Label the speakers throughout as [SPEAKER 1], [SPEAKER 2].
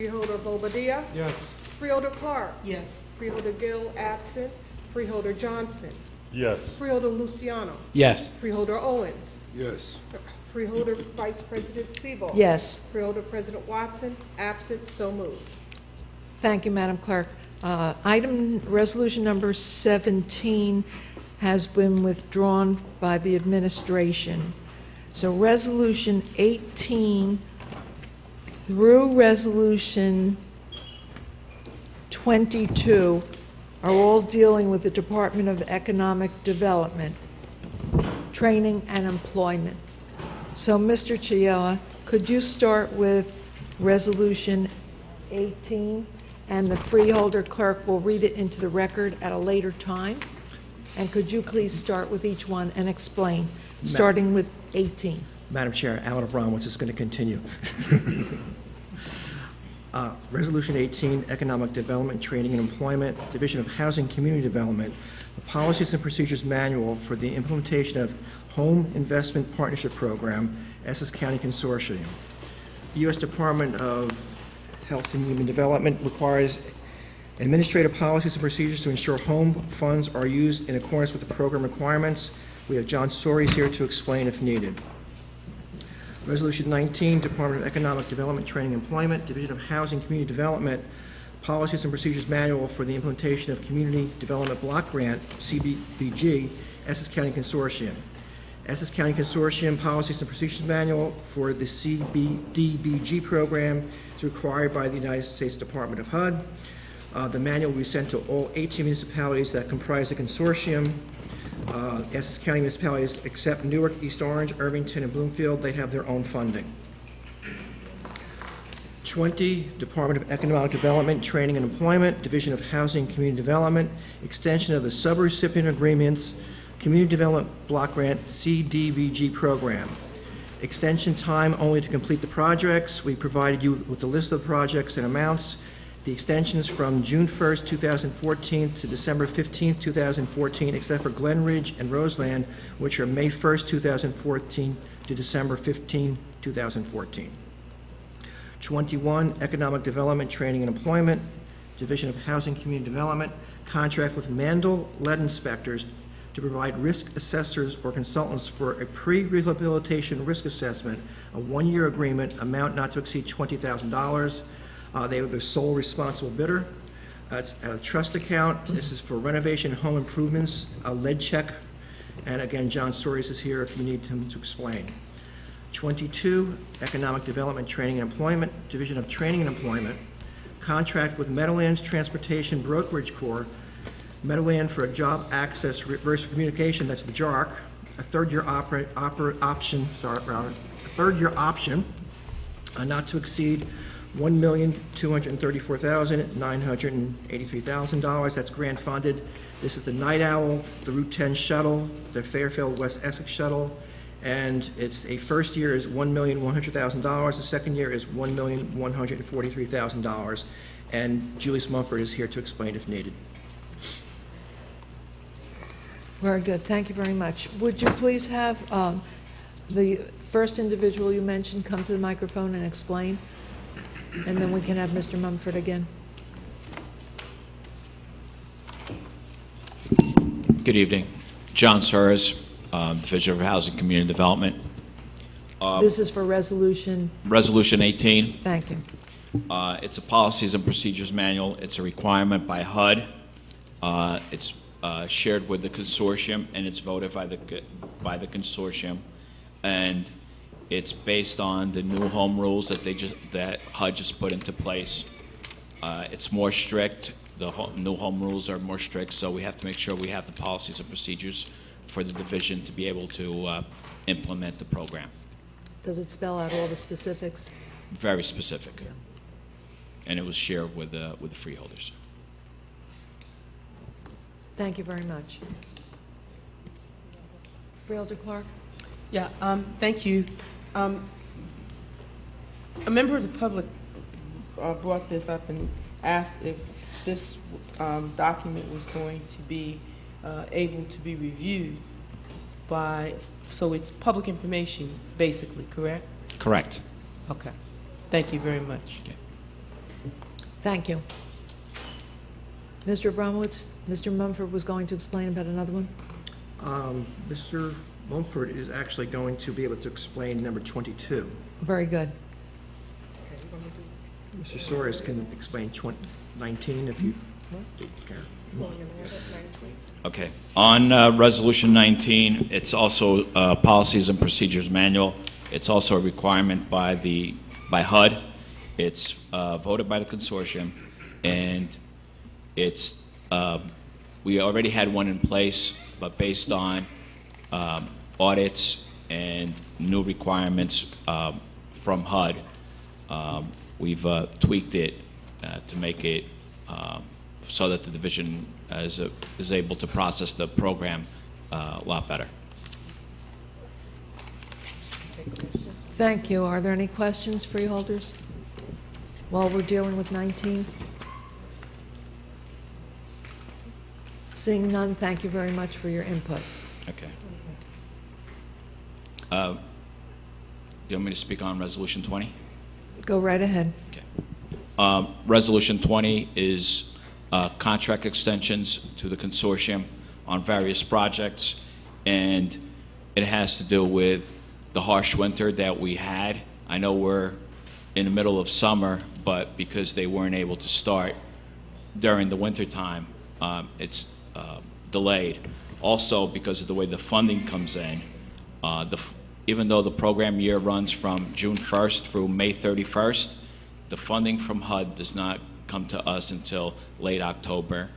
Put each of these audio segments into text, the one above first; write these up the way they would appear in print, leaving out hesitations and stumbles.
[SPEAKER 1] Freeholder Bobadilla.
[SPEAKER 2] Yes.
[SPEAKER 1] Freeholder Clark.
[SPEAKER 3] Yes.
[SPEAKER 1] Freeholder Gill absent. Freeholder Johnson.
[SPEAKER 2] Yes.
[SPEAKER 1] Freeholder Luciano.
[SPEAKER 4] Yes.
[SPEAKER 1] Freeholder Owens.
[SPEAKER 2] Yes.
[SPEAKER 1] Freeholder Vice President Sebo.
[SPEAKER 3] Yes.
[SPEAKER 1] Freeholder President Watson absent. So moved.
[SPEAKER 3] Thank you, Madam Clerk. Resolution number 17 has been withdrawn by the administration. So Resolution 18 through Resolution 22 are all dealing with the Department of Economic Development, Training and Employment. So, Mr. Chiella, could you start with Resolution 18? And the freeholder clerk will read it into the record at a later time. And could you please start with each one and explain, starting with 18?
[SPEAKER 5] Madam Chair, Alan Abramowitz is going to continue. Resolution 18, Economic Development, Training and Employment, Division of Housing Community Development, the Policies and Procedures Manual for the implementation of Home Investment Partnership Program, Essex County Consortium. The U.S. Department of Health and Human Development requires administrative policies and procedures to ensure home funds are used in accordance with the program requirements. We have John Soares here to explain if needed. Resolution 19, Department of Economic Development, Training and Employment, Division of Housing Community Development, Policies and Procedures Manual for the implementation of Community Development Block Grant, CDBG, Essex County Consortium. Essex County Consortium Policies and Procedures Manual for the CDBG program is required by the United States Department of HUD. The manual will be sent to all 18 municipalities that comprise the consortium. Essex County municipalities except Newark, East Orange, Irvington, and Bloomfield, they have their own funding. 20, Department of Economic Development, Training and Employment, Division of Housing Community Development, extension of the subrecipient agreements, Community Development Block Grant, CDBG program. Extension time only to complete the projects. We provided you with a list of projects and amounts. The extensions from June 1st, 2014 to December 15th, 2014, except for Glen Ridge and Roseland, which are May 1st, 2014 to December 15, 2014. 21, Economic Development, Training and Employment, Division of Housing Community Development, contract with Mandel Lead Inspectors to provide risk assessors or consultants for a pre-rehabilitation risk assessment, a one-year agreement, amount not to exceed $20,000. They are the sole responsible bidder. It's at a trust account. This is for renovation, home improvements, a lead check, and again, John Soares is here if you need him to explain. 22, Economic Development, Training and Employment, Division of Training and Employment, contract with Meadowlands Transportation Brokerage Corps, Meadowland for a Job Access Reverse Communication, that's the JARC, a third-year option, not to exceed $1,234,983,000. That's grant funded. This is the Night Owl, the Route 10 shuttle, the Fairfield West Essex shuttle, and it's a first year is $1,100,000. The second year is $1,143,000. And Julius Mumford is here to explain if needed.
[SPEAKER 3] Very good. Thank you very much. Would you please have the first individual you mentioned come to the microphone and explain? And then we can have Mr. Mumford again.
[SPEAKER 4] Good evening. John Soares, Division of Housing Community Development.
[SPEAKER 3] This is for Resolution.
[SPEAKER 4] Resolution 18.
[SPEAKER 3] Thank you.
[SPEAKER 4] It's a Policies and Procedures Manual. It's a requirement by HUD. It's shared with the consortium, and it's voted by the consortium. And it's based on the new home rules that HUD just put into place. It's more strict. The new home rules are more strict, so we have to make sure we have the policies and procedures for the division to be able to implement the program.
[SPEAKER 3] Does it spell out all the specifics?
[SPEAKER 4] Very specific.
[SPEAKER 3] Yeah.
[SPEAKER 4] And it was shared with the freeholders.
[SPEAKER 3] Thank you very much. Freeholder Clark?
[SPEAKER 6] Yeah, thank you. A member of the public brought this up and asked if this document was going to be able to be reviewed by, so it's public information, basically, correct?
[SPEAKER 4] Correct.
[SPEAKER 6] Okay. Thank you very much.
[SPEAKER 4] Okay.
[SPEAKER 3] Thank you. Mr. Abramowitz, Mr. Mumford was going to explain about another one?
[SPEAKER 5] Mr. Mumford is actually going to be able to explain number 22.
[SPEAKER 3] Very good.
[SPEAKER 5] Mr. Soares can explain 19 if you care.
[SPEAKER 4] Okay. On Resolution 19, it's also Policies and Procedures Manual. It's also a requirement by HUD. It's voted by the consortium, and it's we already had one in place, but based on audits and new requirements from HUD, we've tweaked it to make it so that the division is able to process the program a lot better.
[SPEAKER 3] Thank you. Are there any questions, freeholders, while we're dealing with 19? Seeing none, thank you very much for your input.
[SPEAKER 4] Okay. You want me to speak on Resolution 20?
[SPEAKER 3] Go right ahead.
[SPEAKER 4] Okay. Resolution 20 is contract extensions to the consortium on various projects, and it has to do with the harsh winter that we had. I know we're in the middle of summer, but because they weren't able to start during the winter time, it's delayed. Also, because of the way the funding comes in, even though the program year runs from June 1st through May 31st, the funding from HUD does not come to us until late October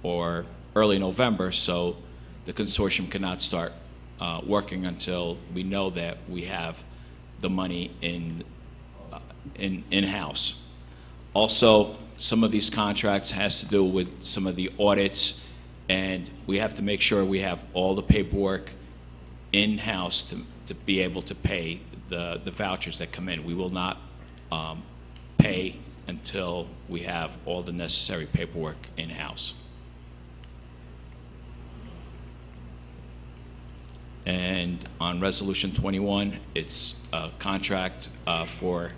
[SPEAKER 4] or early November, so the consortium cannot start working until we know that we have the money in-house. Also, some of these contracts has to do with some of the audits, and we have to make sure we have all the paperwork in-house to be able to pay the vouchers that come in. We will not pay until we have all the necessary paperwork in-house. And on Resolution 21, it's a contract for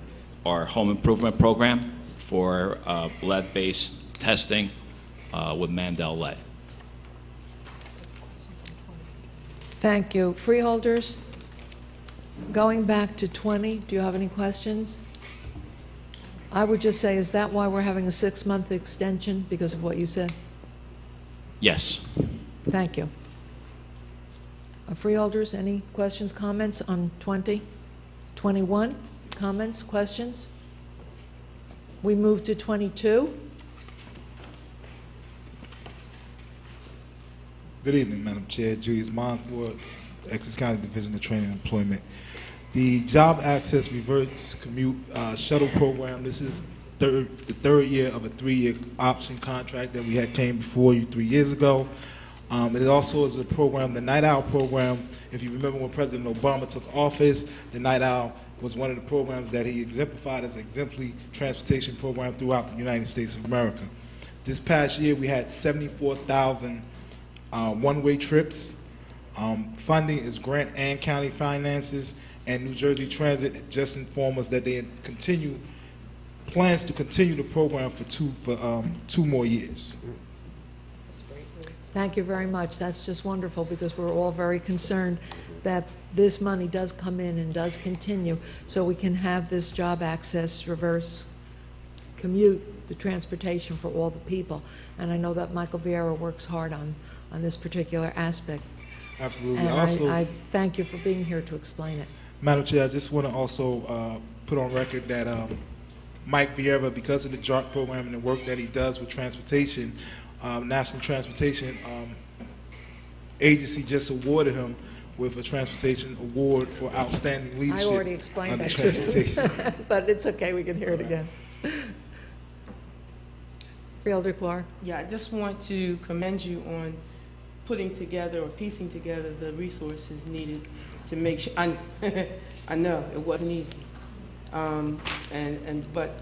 [SPEAKER 4] our home improvement program for lead-based testing with Mandel Lead.
[SPEAKER 3] Thank you. Freeholders, going back to 20, do you have any questions? I would just say, is that why we're having a 6-month extension, because of what you said?
[SPEAKER 4] Yes.
[SPEAKER 3] Thank you. Freeholders, any questions, comments on 20? 21, comments, questions? We move to 22.
[SPEAKER 2] Good evening, Madam Chair. Julius Monfort, Essex County Division of Training and Employment. The Job Access Reverse Commute Shuttle Program, this is the third year of a 3-year option contract that we had came before you 3 years ago. It also is a program, the Night Owl program. If you remember when President Obama took office, the Night Owl was one of the programs that he exemplified as an exemplary transportation program throughout the United States of America. This past year, we had 74,000 one-way trips. Funding is grant and county finances, and New Jersey Transit just informed us that they plans to continue the program for two more years.
[SPEAKER 3] Thank you very much. That's just wonderful, because we're all very concerned that this money does come in and does continue, so we can have this job access reverse commute, the transportation for all the people. And I know that Michael Vieira works hard on this particular aspect.
[SPEAKER 2] Absolutely.
[SPEAKER 3] And
[SPEAKER 2] Also,
[SPEAKER 3] I thank you for being here to explain it.
[SPEAKER 2] Madam Chair, I just want to also put on record that Mike Vieira, because of the JARC program and the work that he does with transportation, National Transportation Agency just awarded him with a transportation award for outstanding leadership.
[SPEAKER 3] I already explained
[SPEAKER 2] under
[SPEAKER 3] that to
[SPEAKER 2] transportation.
[SPEAKER 3] you, but it's okay, we can hear it again. Freeholder Clark.
[SPEAKER 6] Yeah, I just want to commend you on putting together or piecing together the resources needed to make sure. I know it wasn't easy, but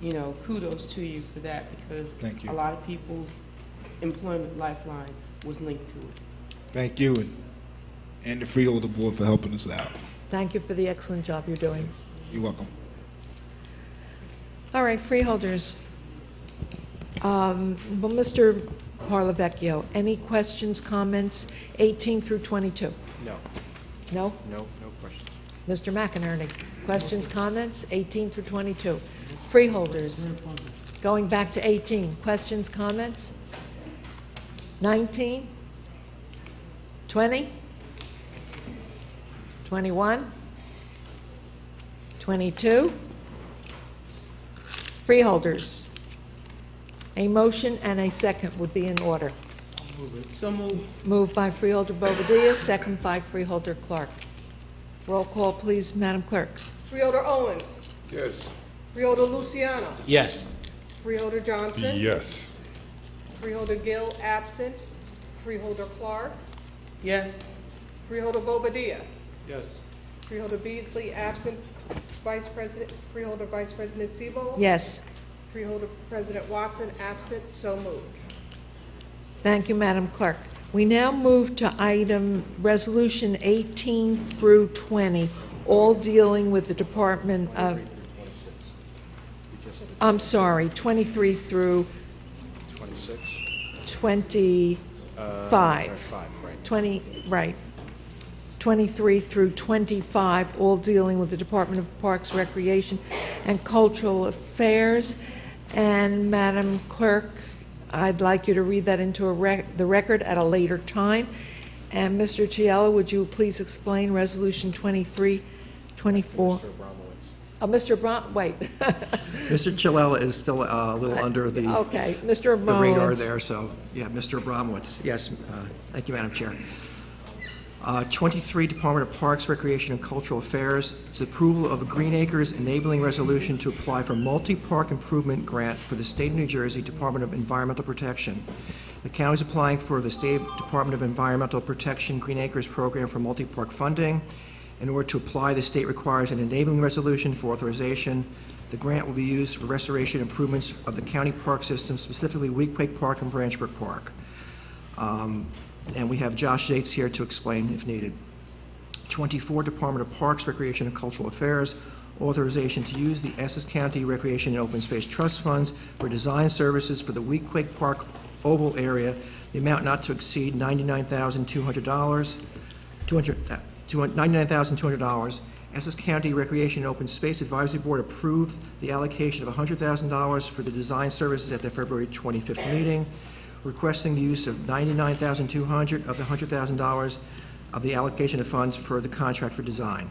[SPEAKER 6] you know, kudos to you for that, because
[SPEAKER 2] Thank you.
[SPEAKER 6] a lot of people's employment lifeline was linked to it.
[SPEAKER 2] Thank you, and the Freeholder Board for helping us out.
[SPEAKER 3] Thank you for the excellent job you're doing.
[SPEAKER 2] You're welcome.
[SPEAKER 3] All right, freeholders, Well, Mr. Parlavecchio, any questions, comments, 18 through 22?
[SPEAKER 7] No.
[SPEAKER 3] No?
[SPEAKER 7] No questions.
[SPEAKER 3] Mr. McInerney, questions, comments, 18 through 22? Freeholders, going back to 18, questions, comments? 19? 20? 21? 22? Freeholders, a motion and a second would be in order.
[SPEAKER 6] So moved.
[SPEAKER 3] Moved by Freeholder Bobadilla, second by Freeholder Clark. Roll call, please, Madam Clerk.
[SPEAKER 1] Freeholder Owens.
[SPEAKER 8] Yes.
[SPEAKER 1] Freeholder Luciano.
[SPEAKER 7] Yes.
[SPEAKER 1] Freeholder Johnson.
[SPEAKER 8] Yes.
[SPEAKER 1] Freeholder Gill, absent. Freeholder Clark.
[SPEAKER 6] Yes.
[SPEAKER 1] Freeholder Bobadilla.
[SPEAKER 7] Yes.
[SPEAKER 1] Freeholder Beasley, absent. Freeholder Vice President Sebo.
[SPEAKER 3] Yes.
[SPEAKER 1] Freeholder President Watson, absent. So moved.
[SPEAKER 3] Thank you, Madam Clerk. We now move to item Resolution 18 through 20, all dealing with the Department of, I'm sorry, 23 through
[SPEAKER 7] 26.
[SPEAKER 3] 25.
[SPEAKER 7] 5, right.
[SPEAKER 3] 20, right. 23 through 25, all dealing with the Department of Parks, Recreation, and Cultural Affairs. And Madam Clerk, I'd like you to read that into the record at a later time. And Mr. Chiella, would you please explain Resolution 23, 24? Oh, Mr. wait.
[SPEAKER 5] Mr. Chilella is still a little under the
[SPEAKER 3] Okay, Mr.
[SPEAKER 5] the radar
[SPEAKER 3] Abramowitz.
[SPEAKER 5] there, so, yeah, Mr. Abramowitz. Yes, thank you, Madam Chair. 23, Department of Parks, Recreation, and Cultural Affairs. It's approval of a Green Acres enabling resolution to apply for multi-park improvement grant for the State of New Jersey Department of Environmental Protection. The county is applying for the State Department of Environmental Protection Green Acres program for multi-park funding. In order to apply, the state requires an enabling resolution for authorization. The grant will be used for restoration improvements of the county park system, specifically Weequahic Park and Branch Brook Park. And we have Josh Yates here to explain if needed. 24, Department of Parks, Recreation, and Cultural Affairs, authorization to use the Essex County Recreation and Open Space Trust Funds for design services for the Weequahic Park Oval area, the amount not to exceed $99,200. $99,200. Essex County Recreation and Open Space Advisory Board approved the allocation of $100,000 for the design services at their February 25th meeting, requesting the use of $99,200 of the $100,000 of the allocation of funds for the contract for design.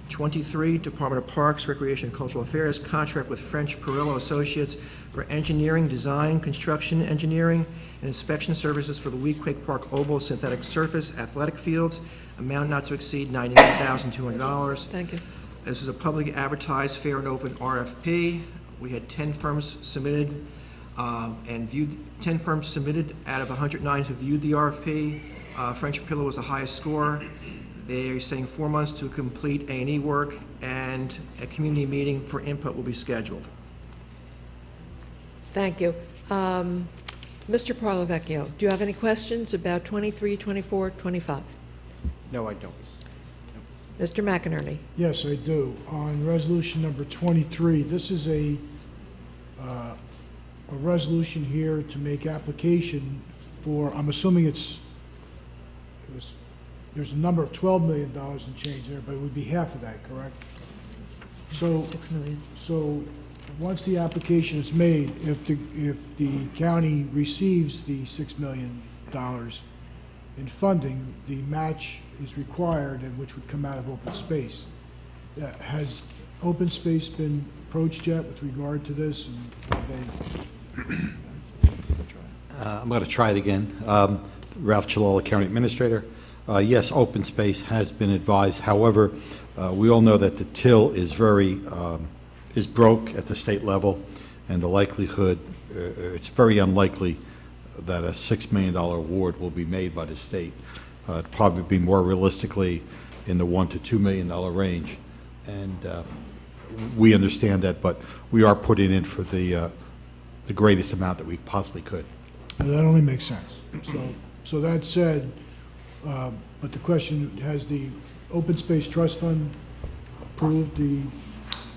[SPEAKER 5] 23, Department of Parks, Recreation, and Cultural Affairs, contract with French Perillo Associates for engineering, design, construction engineering, and inspection services for the Weequahic Park Oval Synthetic Surface Athletic Fields, amount not to exceed $99,200.
[SPEAKER 3] Thank you.
[SPEAKER 5] This is a publicly advertised, fair and open RFP. We had 10 firms submitted and viewed. 10 firms submitted out of 109 who viewed the RFP. French Perillo was the highest score. They are saying 4 months to complete A&E work, and a community meeting for input will be scheduled.
[SPEAKER 3] Thank you. Mr. Parlavecchio, do you have any questions about 23, 24, 25?
[SPEAKER 7] No, I don't.
[SPEAKER 3] Mr. McInerney?
[SPEAKER 9] Yes, I do. On resolution number 23, this is a resolution here to make application for, I'm assuming there's a number of $12 million in change there, but it would be half of that, correct? So,
[SPEAKER 3] $6 million.
[SPEAKER 9] So, once the application is made, if the county receives the $6 million in funding, the match is required, and which would come out of open space. Has open space been approached yet with regard to this? And
[SPEAKER 10] I'm going to try it again. Ralph Chilella, County Administrator. Yes, open space has been advised. However, we all know that the till is is broke at the state level, and the likelihood, it's very unlikely that a $6 million award will be made by the state. It'd probably be more realistically in the $1 to $2 million range, and we understand that, but we are putting in for the greatest amount that we possibly could.
[SPEAKER 9] that only makes sense. So that said, but the question, has the Open Space Trust Fund approved the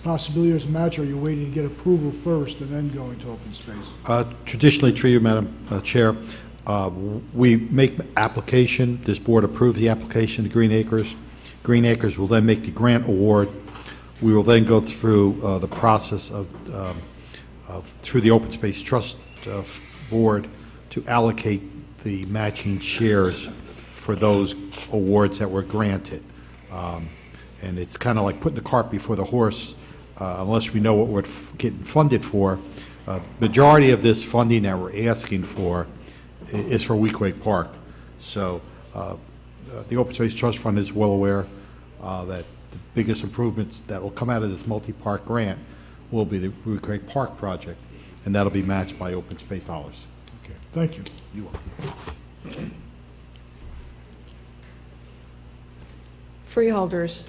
[SPEAKER 9] possibility there's a match, or are you waiting to get approval first and then going to open space?
[SPEAKER 10] Traditionally, through you, Madam Chair, we make application, this board approves the application to Green Acres. Green Acres will then make the grant award. We will then go through the process of through the Open Space Trust Board to allocate the matching shares for those awards that were granted. And it's kind of like putting the cart before the horse, unless we know what we're getting funded for. Majority of this funding that we're asking for is for Weequahic Park. So the Open Space Trust Fund is well aware that the biggest improvements that will come out of this multi-park grant will be the Weequahic Park project, and that'll be matched by open space dollars.
[SPEAKER 9] Okay, thank you.
[SPEAKER 10] You are.
[SPEAKER 3] Freeholders,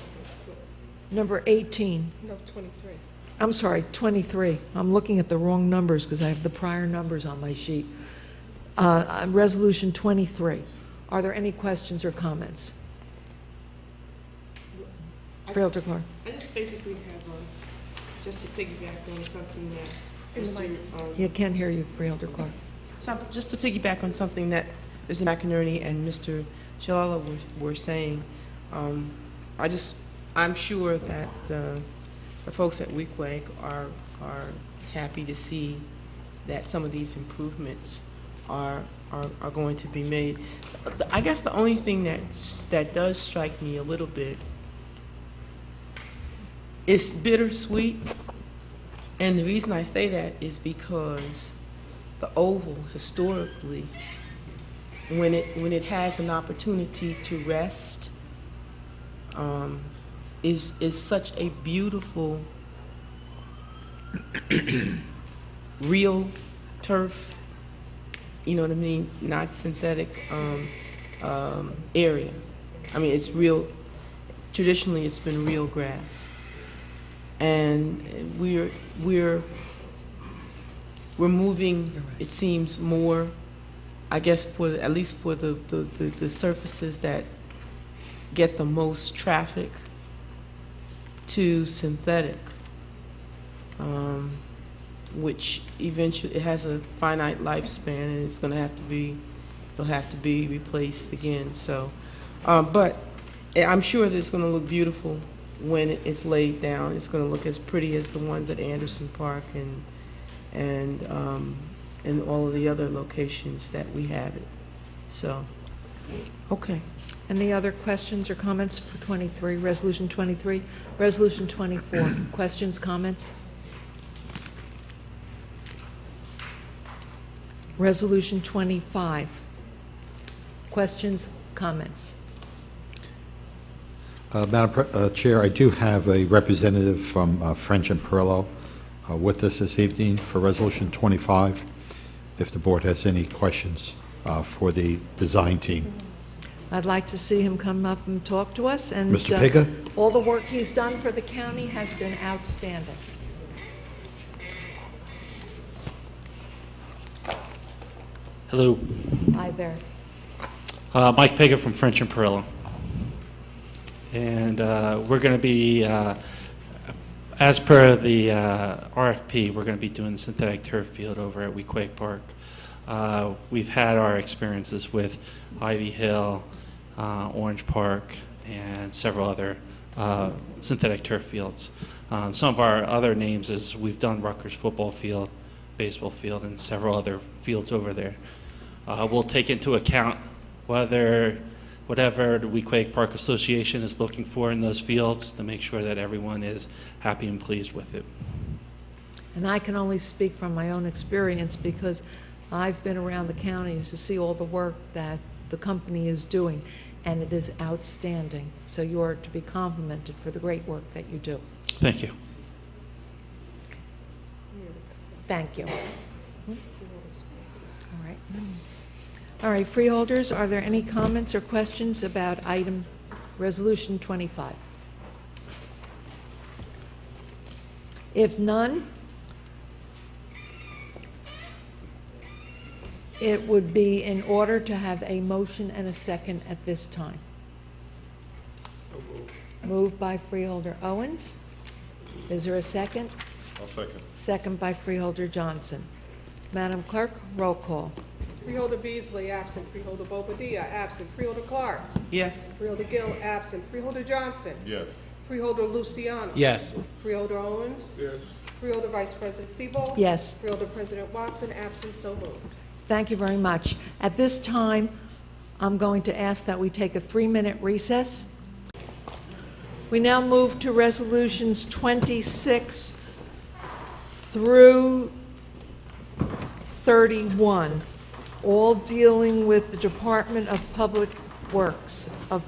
[SPEAKER 3] number 18.
[SPEAKER 1] No, 23.
[SPEAKER 3] I'm sorry, 23. I'm looking at the wrong numbers because I have the prior numbers on my sheet. Resolution 23. Are there any questions or comments? Freeholder Clark.
[SPEAKER 6] I just basically have, just to piggyback on something that Mr.
[SPEAKER 3] You can't hear you, Freeholder Clark.
[SPEAKER 6] Just to piggyback on something that Mr. McInerney and Mr. Shalala were saying, I'm sure that the folks at Weequahic are happy to see that some of these improvements are going to be made. I guess the only thing that does strike me a little bit is bittersweet, and the reason I say that is because the Oval historically, when it has an opportunity to rest, is such a beautiful real turf, you know what I mean, not synthetic area. I mean, it's real, traditionally it's been real grass. And we're moving, it seems, more, I guess, at least for the surfaces that get the most traffic, to synthetic, which eventually it has a finite lifespan, and it's going to have to be, it'll have to be replaced again. So, but I'm sure that it's going to look beautiful when it's laid down. It's going to look as pretty as the ones at Anderson Park and all of the other locations that we have it. So, okay.
[SPEAKER 3] Any other questions or comments for 23, Resolution 23? Resolution 24, questions, comments? Resolution 25, questions, comments?
[SPEAKER 10] Madam Chair, I do have a representative from French and Perillo with us this evening for Resolution 25, if the board has any questions for the design team.
[SPEAKER 3] I'd like to see him come up and talk to us. And
[SPEAKER 10] Mr. Piga?
[SPEAKER 3] All the work he's done for the county has been outstanding.
[SPEAKER 8] Hello.
[SPEAKER 3] Hi there.
[SPEAKER 8] Mike Piga from French and Perillo. And we're going to be, as per the RFP, we're going to be doing the synthetic turf field over at Weequahic Park. We've had our experiences with Ivy Hill, Orange Park, and several other synthetic turf fields. Some of our other names is we've done Rutgers football field, baseball field, and several other fields over there. We'll take into account whatever the Weequahic Park Association is looking for in those fields to make sure that everyone is happy and pleased with it.
[SPEAKER 3] And I can only speak from my own experience because I've been around the county to see all the work that the company is doing, and it is outstanding. So you are to be complimented for the great work that you do.
[SPEAKER 8] Thank you.
[SPEAKER 3] Thank you. All right. All right, freeholders, are there any comments or questions about item Resolution 25? If none, it would be in order to have a motion and a second at this time. Moved by Freeholder Owens, Is there a second?
[SPEAKER 11] I'll second.
[SPEAKER 3] Second by Freeholder Johnson. Madam Clerk, roll call.
[SPEAKER 1] Freeholder Beasley, absent. Freeholder Bobadilla, absent. Freeholder Clark.
[SPEAKER 6] Yes.
[SPEAKER 1] Freeholder Gill, absent. Freeholder Johnson.
[SPEAKER 11] Yes.
[SPEAKER 1] Freeholder Luciano.
[SPEAKER 7] Yes.
[SPEAKER 1] Freeholder Owens.
[SPEAKER 11] Yes.
[SPEAKER 1] Freeholder Vice President Sebo.
[SPEAKER 3] Yes.
[SPEAKER 1] Freeholder President Watson, absent, so moved.
[SPEAKER 3] Thank you very much. At this time, I'm going to ask that we take a 3-minute recess. We now move to resolutions 26 through 31, all dealing with the Department of Public Works, of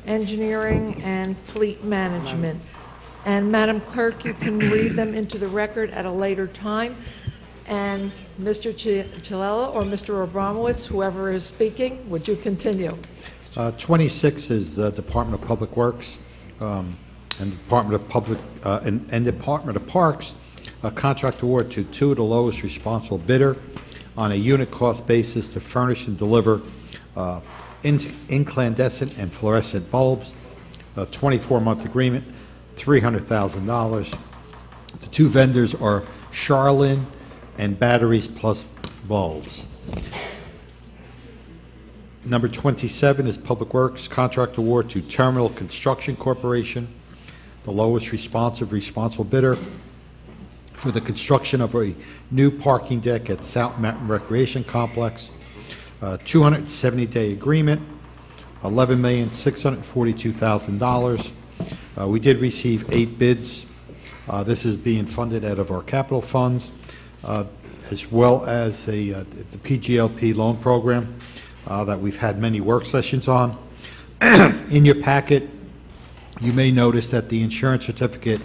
[SPEAKER 3] Engineering and Fleet Management. And Madam Clerk, you can read them into the record at a later time. And Mr. Chilella or Mr. Abramowitz, whoever is speaking, would you continue?
[SPEAKER 10] 26 is Department of Public Works and Department of Public and Department of Parks, a contract award to two of the lowest responsible bidder on a unit cost basis to furnish and deliver incandescent and fluorescent bulbs, a 24-month agreement, $300,000. The two vendors are Charlin and Batteries Plus Bulbs. Number 27 is Public Works, contract award to Terminal Construction Corporation, the lowest responsible bidder, for the construction of a new parking deck at South Mountain Recreation Complex, 270-day agreement, $11,642,000. We did receive 8 bids. This is being funded out of our capital funds, as well as the PGLP loan program that we've had many work sessions on. In your packet, you may notice that the insurance certificate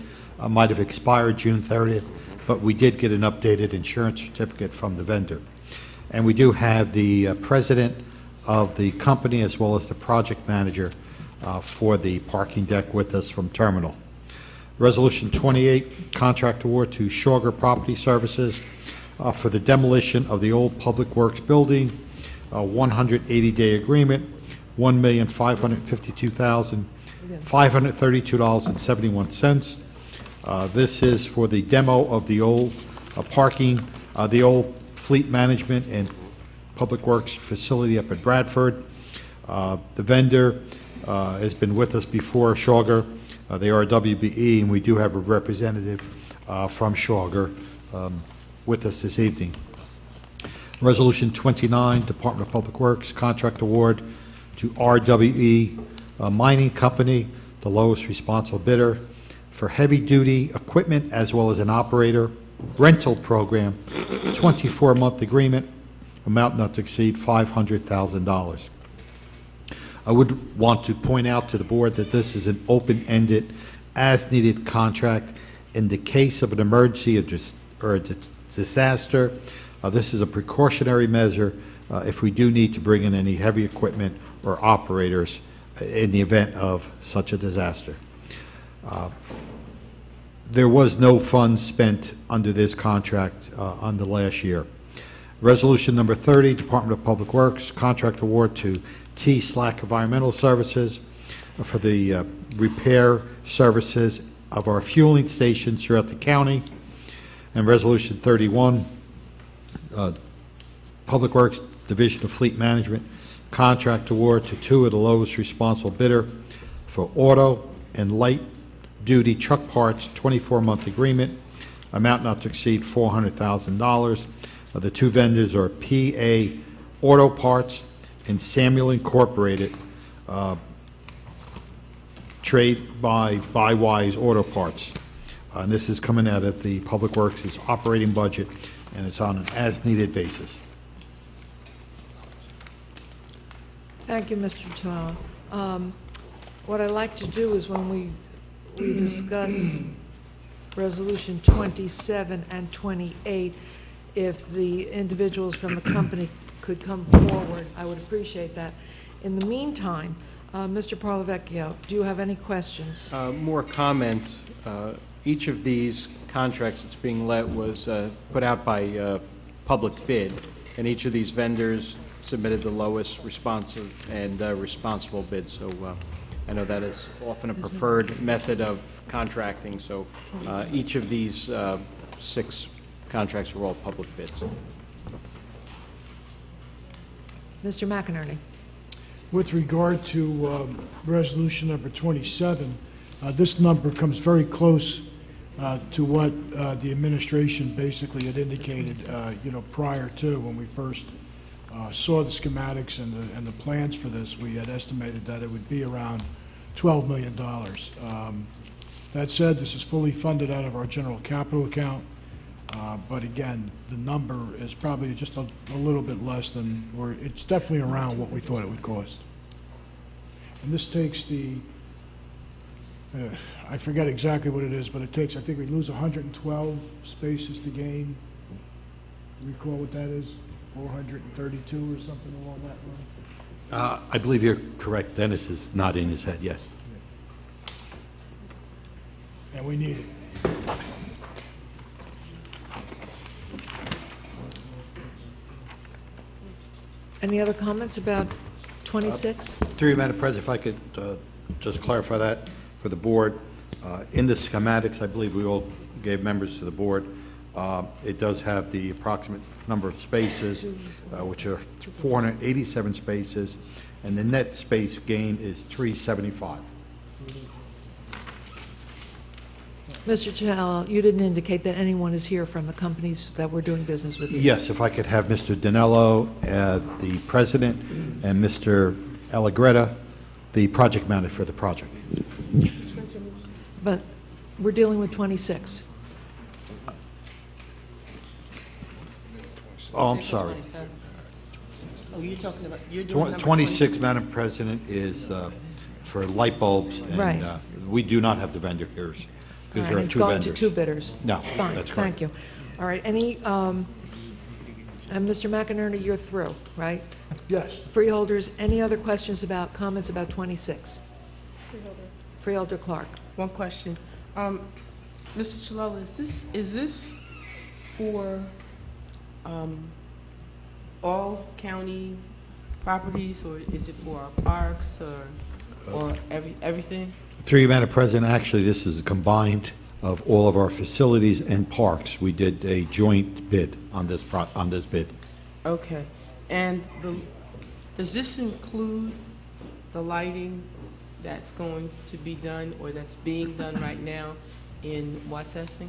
[SPEAKER 10] might have expired June 30th, but we did get an updated insurance certificate from the vendor. And we do have the president of the company as well as the project manager for the parking deck with us from Terminal. Resolution 28, contract award to Shawger Property Services for the demolition of the old Public Works building, 180-day agreement, $1,552,532.71. This is for the demo of the old parking, the old fleet management and Public Works facility up at Bradford. The vendor has been with us before, Shawger. They are WBE, and we do have a representative from Shawger with us this evening. Resolution 29, Department of Public Works, contract award to RWE Mining Company, the lowest responsible bidder, for heavy-duty equipment as well as an operator rental program, 24-month agreement, amount not to exceed $500,000. I would want to point out to the board that this is an open-ended, as-needed contract. In the case of an emergency or a disaster, this is a precautionary measure if we do need to bring in any heavy equipment or operators in the event of such a disaster. There was no funds spent under this contract under last year. Resolution number 30, Department of Public Works, contract award to T-Slack Environmental Services for the repair services of our fueling stations throughout the county. And Resolution 31, Public Works Division of Fleet Management, contract award to two of the lowest responsible bidder for auto and light-duty truck parts, 24-month agreement, amount not to exceed $400,000. The two vendors are PA Auto Parts and Samuel Incorporated, trade by Wise Auto Parts. And this is coming out of the Public Works' operating budget, and it's on an as-needed basis.
[SPEAKER 3] Thank you, Mr. Chilella. What I'd like to do is when we discuss Resolution 27 and 28, if the individuals from the company could come forward, I would appreciate that. In the meantime, Mr. Parlavecchio, do you have any questions?
[SPEAKER 7] More comment. Each of these contracts that's being let was put out by public bid, and each of these vendors submitted the lowest responsive and responsible bid. So I know that is often a preferred method of contracting, so each of these 6 contracts are all public bids.
[SPEAKER 3] Mr. McInerney.
[SPEAKER 9] With regard to resolution number 27, this number comes very close to what the administration basically had indicated, prior to when we first saw the schematics and the plans for this. We had estimated that it would be around $12 million. That said, this is fully funded out of our general capital account, but again, the number is probably just a little bit less than, or it's definitely around what we thought it would cost. And this takes the, I forget exactly what it is, but it takes, I think we lose 112 spaces to gain. Recall what that is? 432 or something along that line?
[SPEAKER 10] I believe you're correct. Dennis is nodding his head, yes.
[SPEAKER 9] And we need it.
[SPEAKER 3] Any other comments about 26?
[SPEAKER 10] Through you, Madam President, if I could just clarify that for the board. In the schematics, I believe we all gave members to the board, it does have the approximate number of spaces, which are 487 spaces, and the net space gain is 375.
[SPEAKER 3] Mr. Chahal, you didn't indicate that anyone is here from the companies that we're doing business with.
[SPEAKER 10] Yes, if I could have Mr. Dinello, the president, and Mr. Allegretta, the project manager for the project.
[SPEAKER 3] But we're dealing with 26.
[SPEAKER 10] Oh, I'm sorry.
[SPEAKER 6] Oh, you're talking about, you're doing number
[SPEAKER 10] 26, Madam President, is for light bulbs, and
[SPEAKER 3] Right.
[SPEAKER 10] We do not have the vendor here,
[SPEAKER 3] All
[SPEAKER 10] because there
[SPEAKER 3] right,
[SPEAKER 10] are
[SPEAKER 3] it's
[SPEAKER 10] 2
[SPEAKER 3] gone
[SPEAKER 10] vendors.
[SPEAKER 3] to 2 bidders.
[SPEAKER 10] No,
[SPEAKER 3] Fine,
[SPEAKER 10] that's
[SPEAKER 3] thank
[SPEAKER 10] correct.
[SPEAKER 3] you. All right, any, and Mr. McInerney, you're through, right?
[SPEAKER 9] Yes.
[SPEAKER 3] Freeholders, any other questions about, comments about 26? Freeholder Clark.
[SPEAKER 6] One question. Mr. Chilella, is this for all county properties, or is it for our parks, or everything?
[SPEAKER 10] Through you, Madam President, actually, this is combined of all of our facilities and parks. We did a joint bid on this bid.
[SPEAKER 6] Okay. And does this include the lighting that's going to be done, or that's being done right now in Watsessing?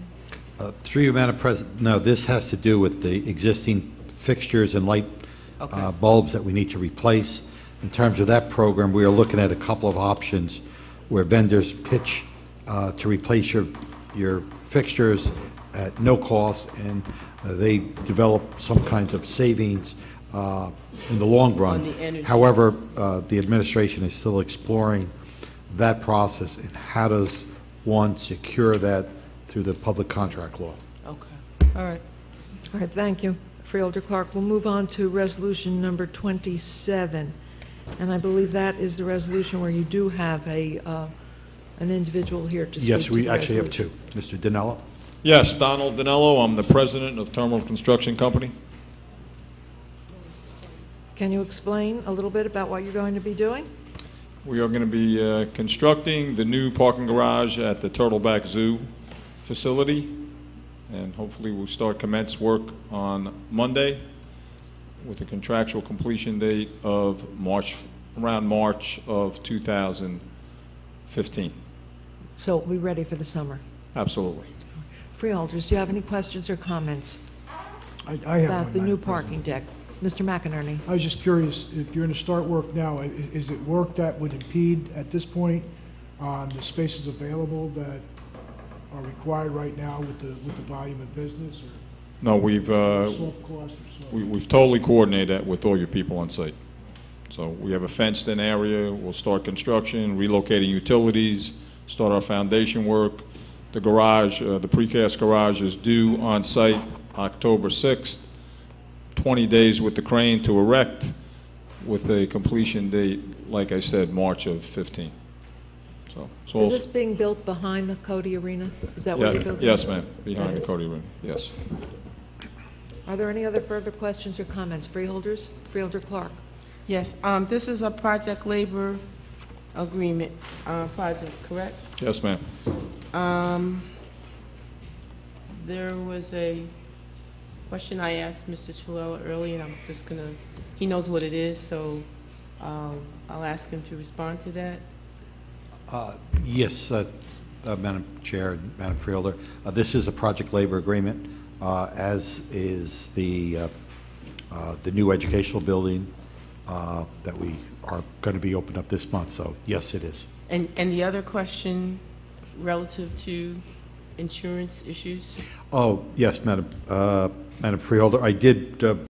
[SPEAKER 10] Through you, Madam President, no, this has to do with the existing fixtures and light
[SPEAKER 6] Okay.
[SPEAKER 10] bulbs that we need to replace. In terms of that program, we are looking at a couple of options where vendors pitch to replace your fixtures at no cost, and they develop some kinds of savings in the long run.
[SPEAKER 6] On the energy.
[SPEAKER 10] However, the administration is still exploring that process, and how does one secure that through the public contract law.
[SPEAKER 6] Okay. All right.
[SPEAKER 3] All right, thank you, Freeholder Clark. We'll move on to resolution number 27. And I believe that is the resolution where you do have an individual here to speak to the
[SPEAKER 10] Yes, we actually have
[SPEAKER 3] resolution.
[SPEAKER 10] 2. Mr. Dinello?
[SPEAKER 11] Yes, Donald Dinello. I'm the president of Terminal Construction Company.
[SPEAKER 3] Can you explain a little bit about what you're going to be doing?
[SPEAKER 11] We are going to be constructing the new parking garage at the Turtleback Zoo facility, and hopefully we'll start commence work on Monday with a contractual completion date of around March of 2015.
[SPEAKER 3] So we'll be ready for the summer.
[SPEAKER 11] Absolutely.
[SPEAKER 3] Freeholders, do you have any questions or comments
[SPEAKER 9] I have
[SPEAKER 3] about
[SPEAKER 9] one,
[SPEAKER 3] the new
[SPEAKER 9] Madam
[SPEAKER 3] parking deck? Mr. McInerney?
[SPEAKER 9] I was just curious, if you're going to start work now, is it work that would impede at this point on the spaces available that are required right now with the volume of business,
[SPEAKER 11] No, we've
[SPEAKER 9] or soft cost or soft?
[SPEAKER 11] we've totally coordinated that with all your people on site. So we have a fenced-in area. We'll start construction, relocating utilities, start our foundation work. The garage, the precast garage, is due on site October 6th. 20 days with the crane to erect, with a completion date, like I said, March of 15. So
[SPEAKER 3] Is this being built behind the Cody Arena? Is that what
[SPEAKER 11] yeah,
[SPEAKER 3] you're building?
[SPEAKER 11] yes, ma'am, behind
[SPEAKER 3] That
[SPEAKER 11] the
[SPEAKER 3] is.
[SPEAKER 11] Cody Room, yes.
[SPEAKER 3] Are there any other further questions or comments? Freeholders? Freeholder Clark?
[SPEAKER 6] Yes, this is a project labor agreement project, correct?
[SPEAKER 11] Yes, ma'am.
[SPEAKER 6] There was a question I asked Mr. Chilella earlier, and I'm just gonna, he knows what it is, so I'll ask him to respond to that.
[SPEAKER 10] Yes, Madam Chair and Madam Freeholder, this is a project labor agreement, as is the new educational building that we are going to be opening up this month, so yes, it is.
[SPEAKER 6] And the other question relative to insurance issues?
[SPEAKER 10] Oh, yes, Madam Freeholder, I did